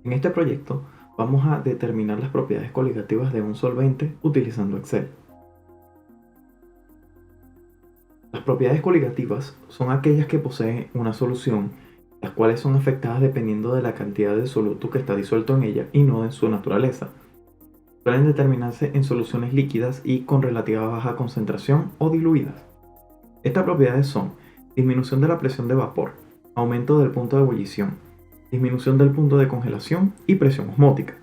En este proyecto vamos a determinar las propiedades coligativas de un solvente utilizando Excel. Las propiedades coligativas son aquellas que poseen una solución, las cuales son afectadas dependiendo de la cantidad de soluto que está disuelto en ella y no de su naturaleza. Suelen determinarse en soluciones líquidas y con relativa baja concentración o diluidas. Estas propiedades son disminución de la presión de vapor, aumento del punto de ebullición, disminución del punto de congelación y presión osmótica.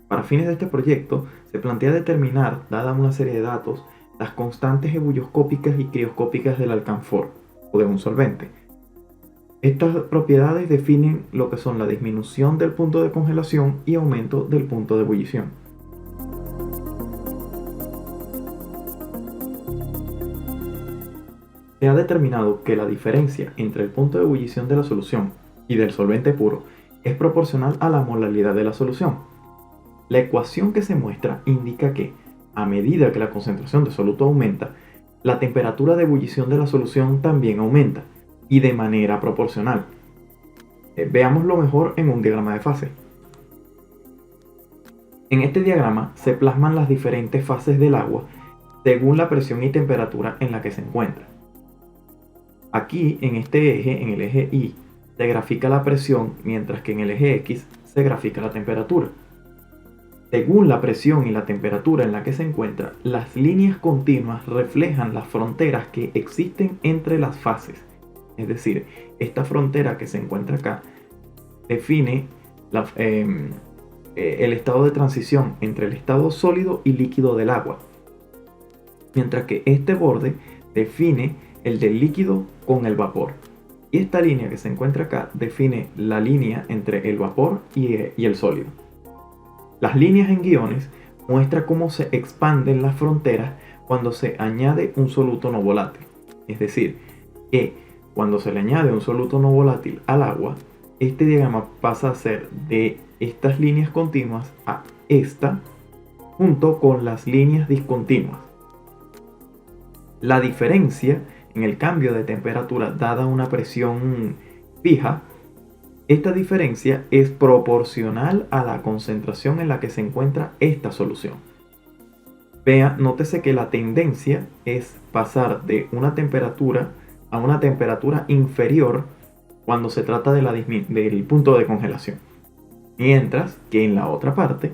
Para fines de este proyecto, se plantea determinar, dada una serie de datos, las constantes ebulloscópicas y crioscópicas del alcanfor o de un solvente. Estas propiedades definen lo que son la disminución del punto de congelación y aumento del punto de ebullición. Se ha determinado que la diferencia entre el punto de ebullición de la solución y del solvente puro es proporcional a la molaridad de la solución. La ecuación que se muestra indica que, a medida que la concentración de soluto aumenta, la temperatura de ebullición de la solución también aumenta, y de manera proporcional. Veámoslo mejor en un diagrama de fase. En este diagrama se plasman las diferentes fases del agua según la presión y temperatura en la que se encuentra. Aquí, en este eje, en el eje Y, se grafica la presión, mientras que en el eje X se grafica la temperatura. Según la presión y la temperatura en la que se encuentra, las líneas continuas reflejan las fronteras que existen entre las fases. Es decir, esta frontera que se encuentra acá define el estado de transición entre el estado sólido y líquido del agua, mientras que este borde define el del líquido con el vapor. Y esta línea que se encuentra acá define la línea entre el vapor y el sólido. Las líneas en guiones muestran cómo se expanden las fronteras cuando se añade un soluto no volátil. Es decir, que cuando se le añade un soluto no volátil al agua, este diagrama pasa a ser de estas líneas continuas a esta, junto con las líneas discontinuas. La diferencia en el cambio de temperatura dada una presión fija, esta diferencia es proporcional a la concentración en la que se encuentra esta solución. Nótese que la tendencia es pasar de una temperatura a una temperatura inferior cuando se trata del punto de congelación. Mientras que en la otra parte,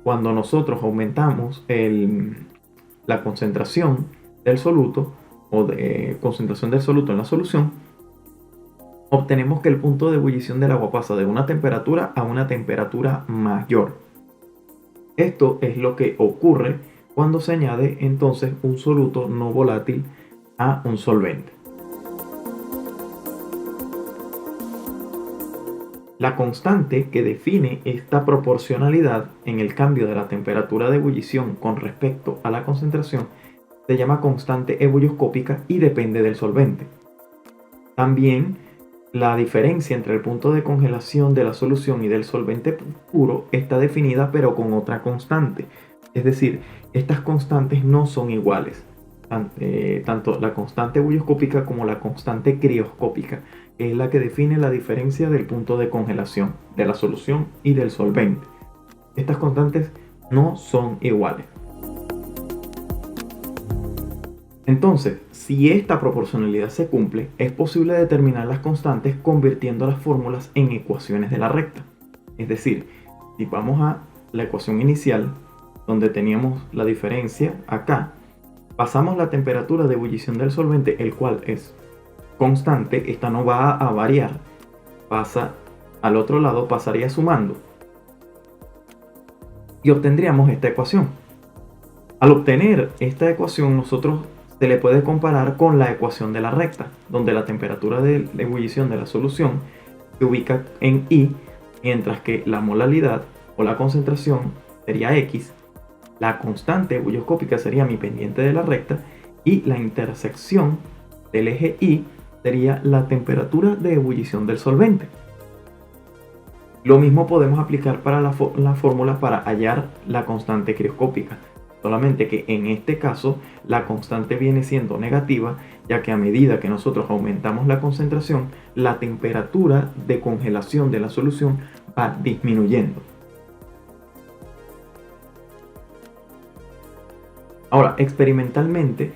cuando nosotros aumentamos la concentración del soluto o de concentración del soluto en la solución, obtenemos que el punto de ebullición del agua pasa de una temperatura a una temperatura mayor. Esto es lo que ocurre cuando se añade entonces un soluto no volátil a un solvente. La constante que define esta proporcionalidad en el cambio de la temperatura de ebullición con respecto a la concentración se llama constante ebulloscópica y depende del solvente. También la diferencia entre el punto de congelación de la solución y del solvente puro está definida pero con otra constante. Es decir, estas constantes no son iguales. Tanto la constante ebulloscópica como la constante crioscópica, que es la que define la diferencia del punto de congelación de la solución y del solvente. Estas constantes no son iguales. Entonces, si esta proporcionalidad se cumple, es posible determinar las constantes convirtiendo las fórmulas en ecuaciones de la recta. Es decir, si vamos a la ecuación inicial, donde teníamos la diferencia acá, pasamos la temperatura de ebullición del solvente, el cual es constante, esta no va a variar, pasa al otro lado, pasaría sumando, y obtendríamos esta ecuación. Al obtener esta ecuación, nosotros se le puede comparar con la ecuación de la recta, donde la temperatura de ebullición de la solución se ubica en Y, mientras que la molaridad o la concentración sería X, la constante ebulloscópica sería mi pendiente de la recta y la intersección del eje Y sería la temperatura de ebullición del solvente. Lo mismo podemos aplicar para la fórmula para hallar la constante crioscópica. Solamente que en este caso la constante viene siendo negativa, ya que a medida que nosotros aumentamos la concentración, la temperatura de congelación de la solución va disminuyendo. Ahora, experimentalmente,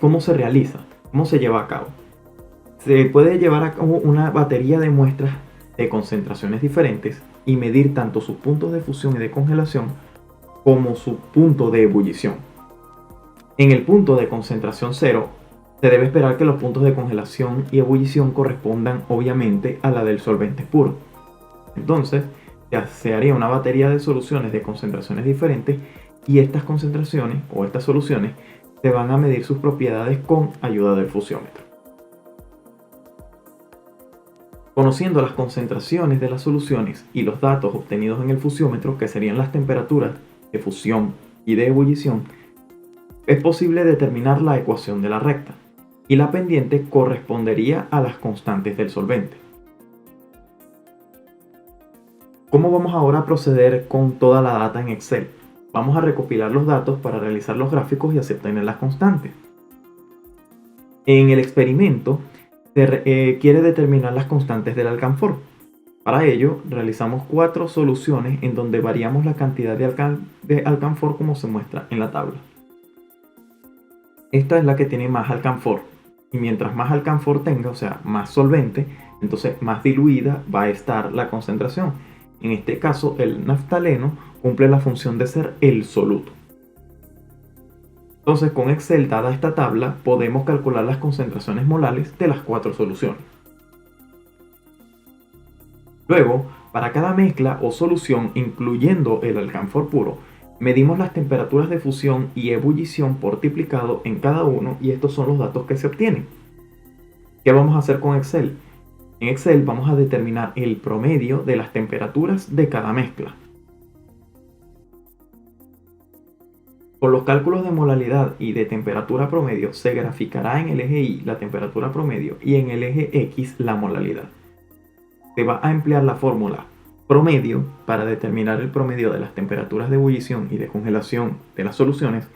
¿cómo se realiza? ¿Cómo se lleva a cabo? Se puede llevar a cabo una batería de muestras de concentraciones diferentes y medir tanto sus puntos de fusión y de congelación como su punto de ebullición. En el punto de concentración cero, se debe esperar que los puntos de congelación y ebullición correspondan obviamente a la del solvente puro. Entonces, se haría una batería de soluciones de concentraciones diferentes y estas concentraciones o estas soluciones se van a medir sus propiedades con ayuda del fusiómetro. Conociendo las concentraciones de las soluciones y los datos obtenidos en el fusiómetro, que serían las temperaturas de fusión y de ebullición, es posible determinar la ecuación de la recta, y la pendiente correspondería a las constantes del solvente. ¿Cómo vamos ahora a proceder con toda la data en Excel? Vamos a recopilar los datos para realizar los gráficos y así obtener las constantes. En el experimento se quiere determinar las constantes del alcanfor. Para ello realizamos 4 soluciones en donde variamos la cantidad de alcanfor como se muestra en la tabla. Esta es la que tiene más alcanfor, y mientras más alcanfor tenga, o sea, más solvente, entonces más diluida va a estar la concentración. En este caso, el naftaleno cumple la función de ser el soluto. Entonces, con Excel, dada esta tabla, podemos calcular las concentraciones molares de las 4 soluciones. Luego, para cada mezcla o solución, incluyendo el alcanfor puro, medimos las temperaturas de fusión y ebullición por multiplicado en cada uno, y estos son los datos que se obtienen. ¿Qué vamos a hacer con Excel? En Excel vamos a determinar el promedio de las temperaturas de cada mezcla. Con los cálculos de molalidad y de temperatura promedio se graficará en el eje Y la temperatura promedio y en el eje X la molalidad. Se va a emplear la fórmula promedio para determinar el promedio de las temperaturas de ebullición y de congelación de las soluciones,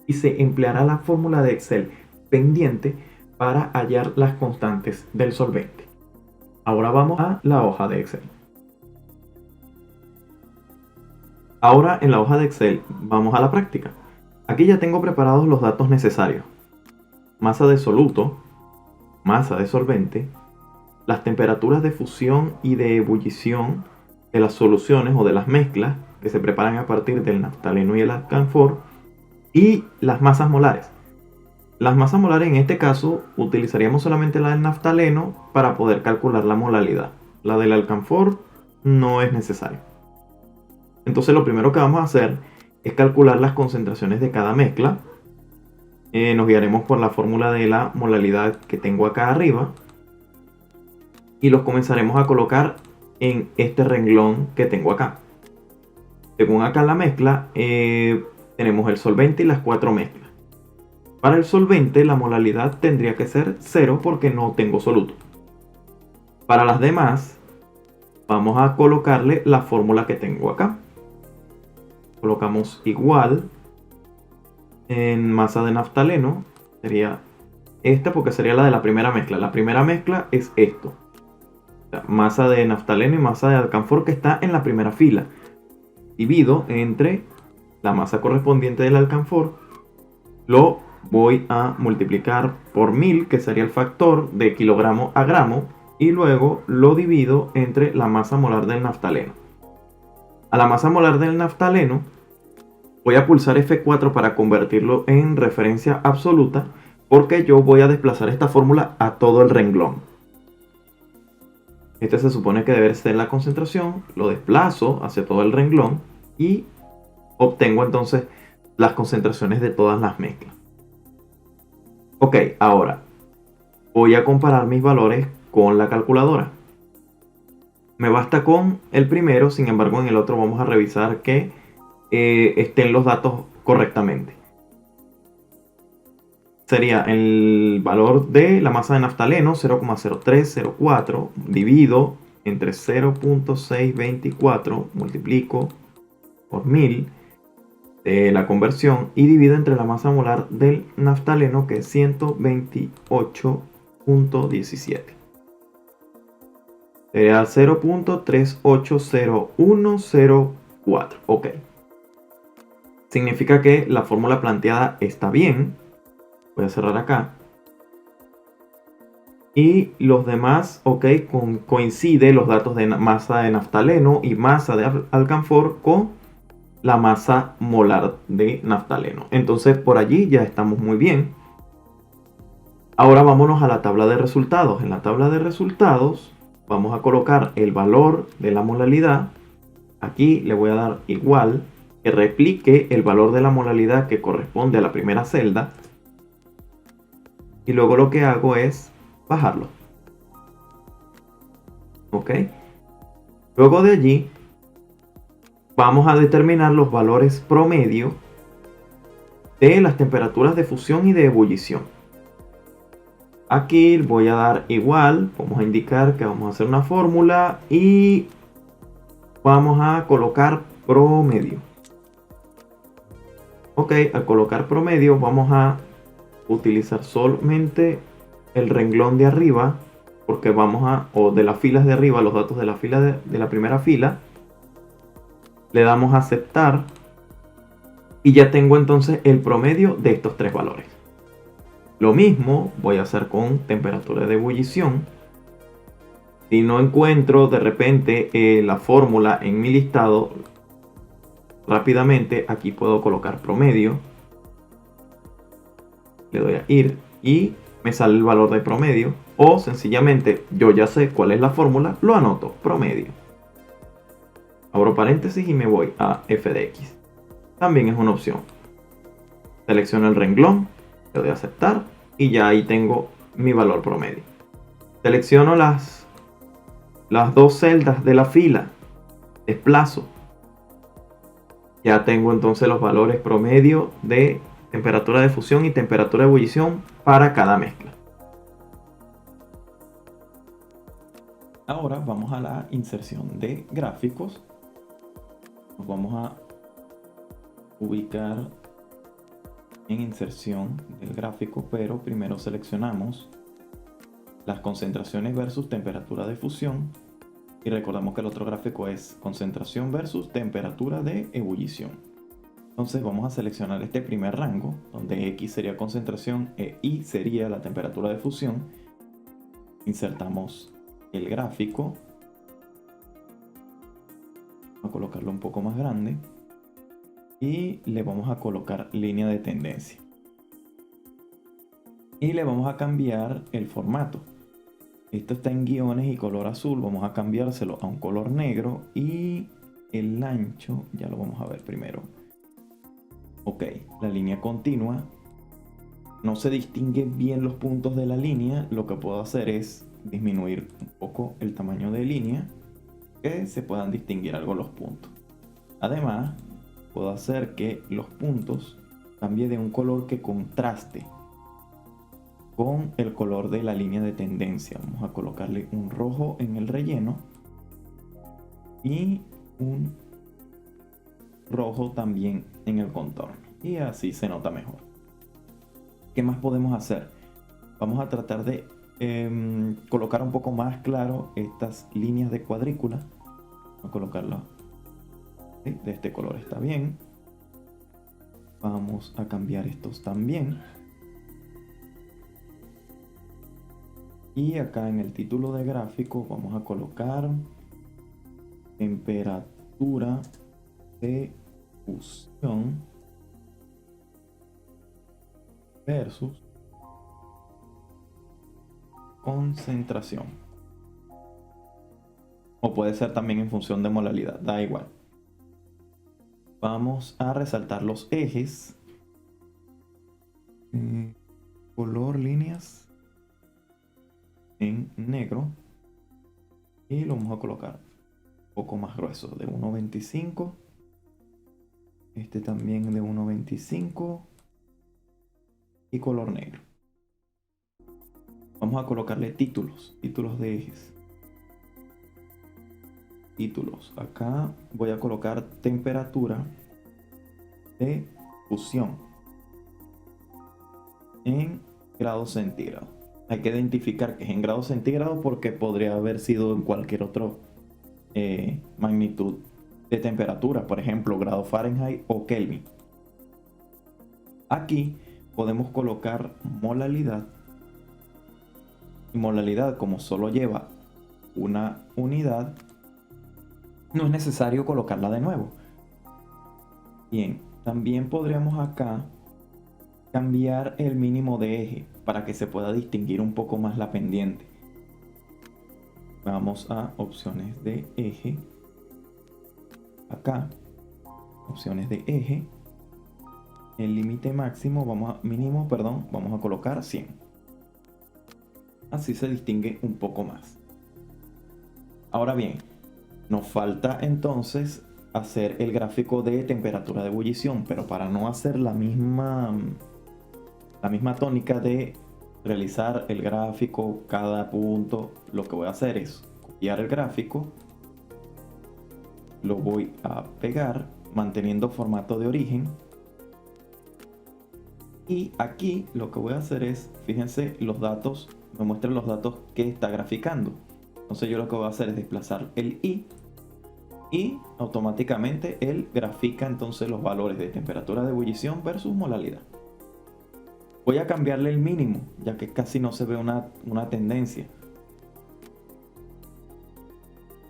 y se empleará la fórmula de Excel pendiente para hallar las constantes del solvente. Ahora vamos a la hoja de Excel. Ahora en la hoja de Excel vamos a la práctica. Aquí ya tengo preparados los datos necesarios: masa de soluto, masa de solvente, las temperaturas de fusión y de ebullición de las soluciones o de las mezclas que se preparan a partir del naftaleno y el alcanfor, y las masas molares. Las masas molares en este caso utilizaríamos solamente la del naftaleno para poder calcular la molalidad. La del alcanfor no es necesario. Entonces lo primero que vamos a hacer es calcular las concentraciones de cada mezcla. Nos guiaremos por la fórmula de la molalidad que tengo acá arriba, y los comenzaremos a colocar en este renglón que tengo acá. Según acá la mezcla, tenemos el solvente y las 4 mezclas. Para el solvente la molalidad tendría que ser 0 porque no tengo soluto. Para las demás vamos a colocarle la fórmula que tengo acá. Colocamos igual en masa de naftaleno, sería esta porque sería la de la primera mezcla. La primera mezcla es esto: masa de naftaleno y masa de alcanfor, que está en la primera fila, divido entre la masa correspondiente del alcanfor. Lo voy a multiplicar por 1000, que sería el factor de kilogramo a gramo, y luego lo divido entre la masa molar del naftaleno. A la masa molar del naftaleno voy a pulsar F4 para convertirlo en referencia absoluta, porque yo voy a desplazar esta fórmula a todo el renglón. Este se supone que debe ser la concentración, lo desplazo hacia todo el renglón y obtengo entonces las concentraciones de todas las mezclas. Ok, ahora voy a comparar mis valores con la calculadora. Me basta con el primero, sin embargo en el otro vamos a revisar que estén los datos correctamente. Sería el valor de la masa de naftaleno 0,0304, divido entre 0.624, multiplico por 1000 de la conversión y divido entre la masa molar del naftaleno, que es 128.17. Sería 0.380104. Ok. Significa que la fórmula planteada está bien. Voy a cerrar acá. Y los demás, ok, coincide los datos de masa de naftaleno y masa de alcanfor con la masa molar de naftaleno. Entonces por allí ya estamos muy bien. Ahora vámonos a la tabla de resultados. En la tabla de resultados vamos a colocar el valor de la molalidad. Aquí le voy a dar igual, que replique el valor de la molalidad que corresponde a la primera celda. Y luego lo que hago es bajarlo. Ok. Luego de allí vamos a determinar los valores promedio de las temperaturas de fusión y de ebullición. Aquí voy a dar igual, vamos a indicar que vamos a hacer una fórmula y vamos a colocar promedio. Ok, al colocar promedio vamos a utilizar solamente el renglón de arriba, porque vamos a, o de las filas de arriba, los datos de la fila de la primera fila. Le damos a aceptar y ya tengo entonces el promedio de estos tres valores. Lo mismo voy a hacer con temperatura de ebullición. Si no encuentro de repente la fórmula en mi listado, rápidamente aquí puedo colocar promedio. Le doy a ir y me sale el valor de promedio. O sencillamente yo ya sé cuál es la fórmula, lo anoto, promedio. Abro paréntesis y me voy a f de x. También es una opción. Selecciono el renglón, le doy a aceptar y ya ahí tengo mi valor promedio. Selecciono las dos celdas de la fila, desplazo. Ya tengo entonces los valores promedio de temperatura de fusión y temperatura de ebullición para cada mezcla. Ahora vamos a la inserción de gráficos. Nos vamos a ubicar en inserción del gráfico, pero primero seleccionamos las concentraciones versus temperatura de fusión y recordamos que el otro gráfico es concentración versus temperatura de ebullición. Entonces vamos a seleccionar este primer rango donde X sería concentración e Y sería la temperatura de fusión. Insertamos el gráfico, vamos a colocarlo un poco más grande y le vamos a colocar línea de tendencia y le vamos a cambiar el formato. Esto está en guiones y color azul, vamos a cambiárselo a un color negro y el ancho ya lo vamos a ver primero. Ok, la línea continua, no se distingue bien los puntos de la línea. Lo que puedo hacer es disminuir un poco el tamaño de línea, que se puedan distinguir algo los puntos. Además, puedo hacer que los puntos cambien de un color que contraste con el color de la línea de tendencia. Vamos a colocarle un rojo en el relleno y un rojo también en el contorno, y así se nota mejor. ¿Qué más podemos hacer? Vamos a tratar de colocar un poco más claro estas líneas de cuadrícula. Vamos a colocarlo de este color, está bien. Vamos a cambiar estos también. Y acá en el título de gráfico vamos a colocar temperatura de fusión versus concentración. O puede ser también en función de molalidad, da igual. Vamos a resaltar los ejes. Color líneas en negro. Y lo vamos a colocar un poco más grueso, de 1.25. Este también de 1.25. Y color negro. Vamos a colocarle títulos de ejes. Títulos. Acá voy a colocar temperatura de fusión en grados centígrados. hay que identificar que es en grados centígrados porque podría haber sido en cualquier otro magnitud de temperatura, por ejemplo, grado Fahrenheit o Kelvin. Aquí podemos colocar molalidad. Y molalidad, como solo lleva una unidad, no es necesario colocarla de nuevo. Bien, también podríamos acá cambiar el mínimo de eje para que se pueda distinguir un poco más la pendiente. Vamos a opciones de eje. Acá, opciones de eje. El límite máximo, mínimo, vamos a colocar 100. Así se distingue un poco más. Ahora bien, nos falta entonces hacer el gráfico de temperatura de ebullición, pero para no hacer la misma tónica de realizar el gráfico cada punto, lo que voy a hacer es copiar el gráfico, lo voy a pegar manteniendo formato de origen, y aquí lo que voy a hacer es, fíjense, los datos, me muestran los datos que está graficando. Entonces yo lo que voy a hacer es desplazar el i y automáticamente él grafica entonces los valores de temperatura de ebullición versus molalidad. Voy a cambiarle el mínimo, ya que casi no se ve una tendencia.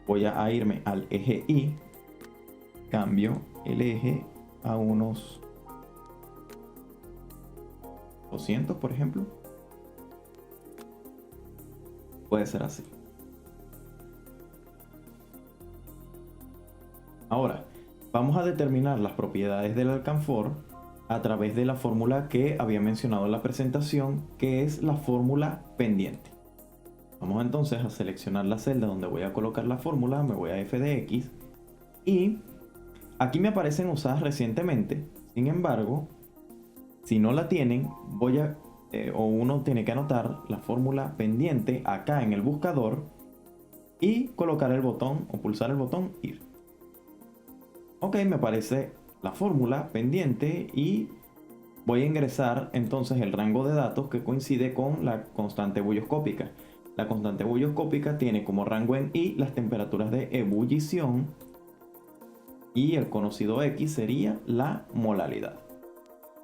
Voy a irme al eje Y, cambio el eje a unos 200, por ejemplo. Puede ser así. Ahora, vamos a determinar las propiedades del alcanfor a través de la fórmula que había mencionado en la presentación, que es la fórmula pendiente. Vamos entonces a seleccionar la celda donde voy a colocar la fórmula, me voy a f de x y aquí me aparecen usadas recientemente. Sin embargo, si no la tienen, o uno tiene que anotar la fórmula pendiente acá en el buscador y colocar el botón o pulsar el botón ir. Ok, me aparece la fórmula pendiente y voy a ingresar entonces el rango de datos que coincide con la constante ebullioscópica. La constante ebullioscópica tiene como rango en I las temperaturas de ebullición y el conocido X sería la molalidad.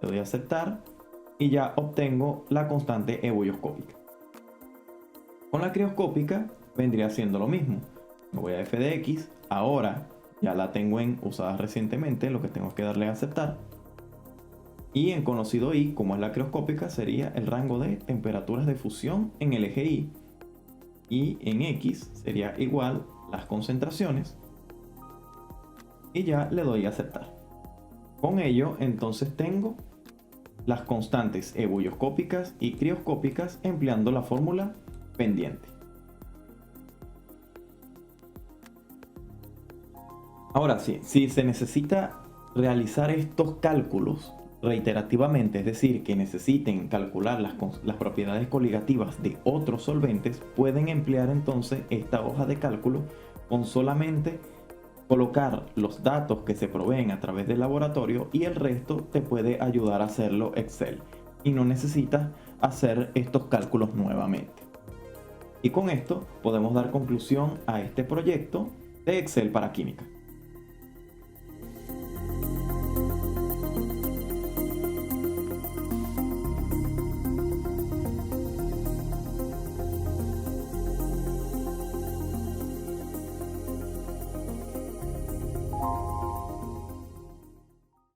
Le doy a aceptar y ya obtengo la constante ebullioscópica. Con la crioscópica vendría siendo lo mismo. Me voy a f de x, ahora ya la tengo en usadas recientemente, lo que tengo es que darle a aceptar. Y en conocido Y, como es la crioscópica, sería el rango de temperaturas de fusión en el eje Y. Y en X sería igual las concentraciones. Y ya le doy a aceptar. Con ello, entonces tengo las constantes ebullioscópicas y crioscópicas empleando la fórmula pendiente. Ahora sí, si se necesita realizar estos cálculos reiterativamente, es decir, que necesiten calcular las propiedades coligativas de otros solventes, pueden emplear entonces esta hoja de cálculo con solamente colocar los datos que se proveen a través del laboratorio y el resto te puede ayudar a hacerlo Excel y no necesitas hacer estos cálculos nuevamente. Y con esto podemos dar conclusión a este proyecto de Excel para química.